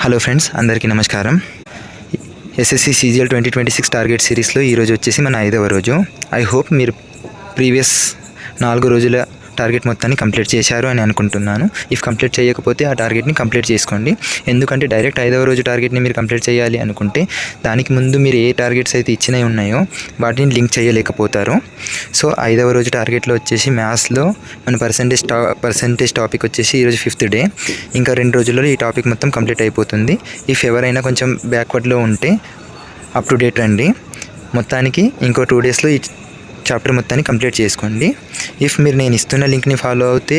Hello friends, అందరికీ నమస్కారం. SSC CGL 2026 target సిరీస్లో ఈరోజు వచ్చేసి మన 5వ రోజు. ఐ హోప్ మీరు ప్రీవియస్ 4 రోజుల టార్గెట్ మొత్తాన్ని కంప్లీట్ చేశారు అని అనుకుంటున్నాను. ఇఫ్ కంప్లీట్ చేయకపోతే ఆ టార్గెట్ని కంప్లీట్ చేసుకోండి. ఎందుకంటే డైరెక్ట్ 5వ రోజు టార్గెట్ని మీరు కంప్లీట్ చేయాలి అనుకుంటే దానికి ముందు మీరు ఏ టార్గెట్స్ అయితే ఇచ్చినవి ఉన్నాయో వాటిని లింక్ చేయలేకపోతారు. సో 5వ రోజు టార్గెట్లో వచ్చేసి మ్యాథ్స్లో మన పర్సెంటేజ్ టాపిక్ వచ్చేసి ఈరోజు 5th డే. ఇంకా 2 రోజుల్లో ఈ టాపిక్ మొత్తం కంప్లీట్ అయిపోతుంది. ఇఫ్ ఎవరైనా కొంచెం బ్యాక్వర్డ్లో ఉంటే అప్ టు డేట్ రండి. మొత్తానికి ఇంకో 2 డేస్లో ఈ చాప్టర్ మొత్తాన్ని కంప్లీట్ చేసుకోండి. ఇఫ్ మీరు నేను ఇస్తున్న లింక్ని ఫాలో అవుతే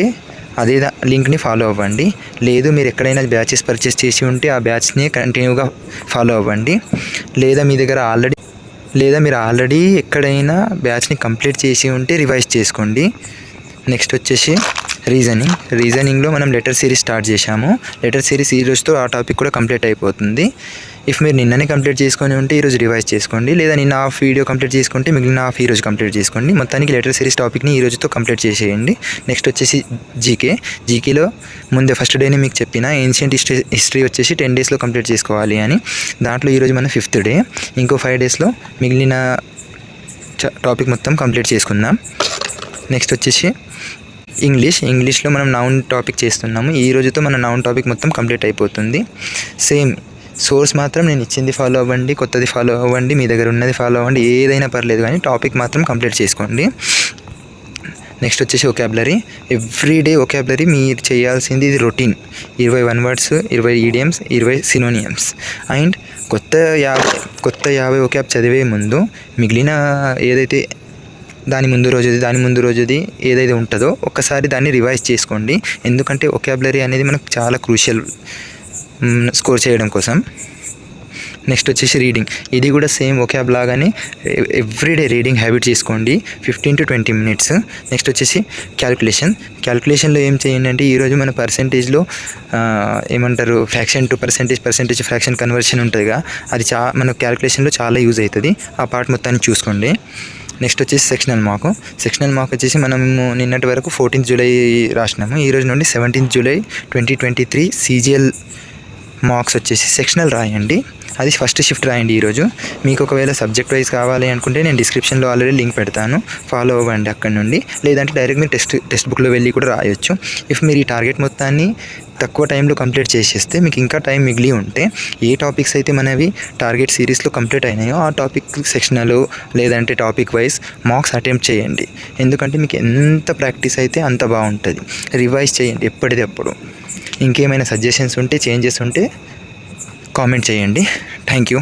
అదే లింక్ని ఫాలో అవ్వండి. లేదు మీరు ఎక్కడైనా బ్యాచెస్ పర్చేస్ చేసి ఉంటే ఆ బ్యాచ్ని కంటిన్యూగా ఫాలో అవ్వండి. లేదా మీరు ఆల్రెడీ ఎక్కడైనా బ్యాచ్ని కంప్లీట్ చేసి ఉంటే రివైజ్ చేసుకోండి. నెక్స్ట్ వచ్చేసి రీజనింగ్లో మనం లెటర్ సిరీస్ స్టార్ట్ చేశాము. లెటర్ సిరీస్ ఈ రోజుతో ఆ టాపిక్ కూడా కంప్లీట్ అయిపోతుంది. ఇఫ్ మీరు నిన్ననే కంప్లీట్ చేసుకొని ఉంటే ఈరోజు రివైజ్ చేసుకోండి. లేదా నిన్న హాఫ్ వీడియో కంప్లీట్ చేసుకుంటే మిగిలిన హాఫ్ ఈరోజు కంప్లీట్ చేసుకోండి. మొత్తానికి లెటర్ సిరీస్ టాపిక్ని ఈ రోజుతో కంప్లీట్ చేసేయండి. నెక్స్ట్ వచ్చేసి జీకేలో ముందే ఫస్ట్ డేనే మీకు చెప్పిన ఏన్షియంట్ హిస్టరీ వచ్చేసి 10 డేస్లో కంప్లీట్ చేసుకోవాలి అని. దాంట్లో ఈరోజు మన 5th డే. ఇంకో 5 డేస్లో మిగిలిన టాపిక్ మొత్తం కంప్లీట్ చేసుకుందాం. నెక్స్ట్ వచ్చేసి ఇంగ్లీష్లో మనం నౌన్ టాపిక్ చేస్తున్నాము. ఈ రోజుతో మన నౌన్ టాపిక్ మొత్తం కంప్లీట్ అయిపోతుంది. సేమ్ సోర్స్ మాత్రం నేను ఇచ్చింది ఫాలో అవ్వండి, కొత్తది ఫాలో అవ్వండి, మీ దగ్గర ఉన్నది ఫాలో అవ్వండి, ఏదైనా పర్లేదు, కానీ టాపిక్ మాత్రం కంప్లీట్ చేసుకోండి. నెక్స్ట్ వచ్చేసి ఒకాబులరీ. ఎవ్రీడే ఒకాబులరీ మీరు చేయాల్సింది, ఇది routine. 21 words, 20 idioms, 20 synonyms. And కొత్త 50 ఒకాబ్ చదివే ముందు మిగిలిన ఏదైతే దాని ముందు రోజుది ఏదైతే ఉంటుందో ఒక్కసారి దాన్ని రివైజ్ చేసుకోండి. ఎందుకంటే ఒకాబులరీ అనేది మనకు చాలా క్రూషియల్ స్కోర్ చేయడం కోసం. నెక్స్ట్ వచ్చేసి రీడింగ్. ఇది కూడా సేమ్ ఒకాబ్ లాగానే ఎవ్రీడే రీడింగ్ హ్యాబిట్ చేసుకోండి, 15 to 20 minutes. నెక్స్ట్ వచ్చేసి క్యాల్కులేషన్లో ఏం చేయండి అంటే ఈరోజు మన పర్సెంటేజ్లో ఏమంటారు fraction to percentage fraction conversion ఉంటుందిగా, అది మన క్యాల్కులేషన్లో చాలా యూజ్ అవుతుంది. ఆ పార్ట్ మొత్తాన్ని చూసుకోండి. నెక్స్ట్ వచ్చేసి సెక్షనల్ మార్క్ వచ్చేసి మనము నిన్నటి వరకు 14th జూలై రాసినాము. ఈరోజు నుండి 17th జూలై 2023 CGL మార్క్స్ వచ్చేసి సెక్షనల్ రాయండి. అది ఫస్ట్ షిఫ్ట్ రాయండి ఈరోజు. మీకు ఒకవేళ సబ్జెక్ట్ వైజ్ కావాలి అనుకుంటే నేను డిస్క్రిప్షన్లో ఆల్రెడీ లింక్ పెడతాను, ఫాలో అవ్వండి అక్కడ నుండి. లేదంటే డైరెక్ట్ మీరు టెక్స్ట్ బుక్లో వెళ్ళి కూడా రాయొచ్చు. ఇఫ్ మీరు ఈ టార్గెట్ మొత్తాన్ని తక్కువ టైంలో కంప్లీట్ చేసేస్తే మీకు ఇంకా టైం మిగిలి ఉంటే ఏ టాపిక్స్ అయితే మనవి టార్గెట్ సిరీస్లో కంప్లీట్ అయినాయో ఆ టాపిక్ సెక్షనల్ లేదంటే టాపిక్ వైజ్ మార్క్స్ అటెంప్ట్ చేయండి. ఎందుకంటే మీకు ఎంత ప్రాక్టీస్ అయితే అంత బాగుంటుంది. రివైజ్ చేయండి ఎప్పటిదప్పుడు. ఇంకేమైనా సజెషన్స్ ఉంటే, చేంజెస్ ఉంటే కామెంట్ చేయండి. Thank you.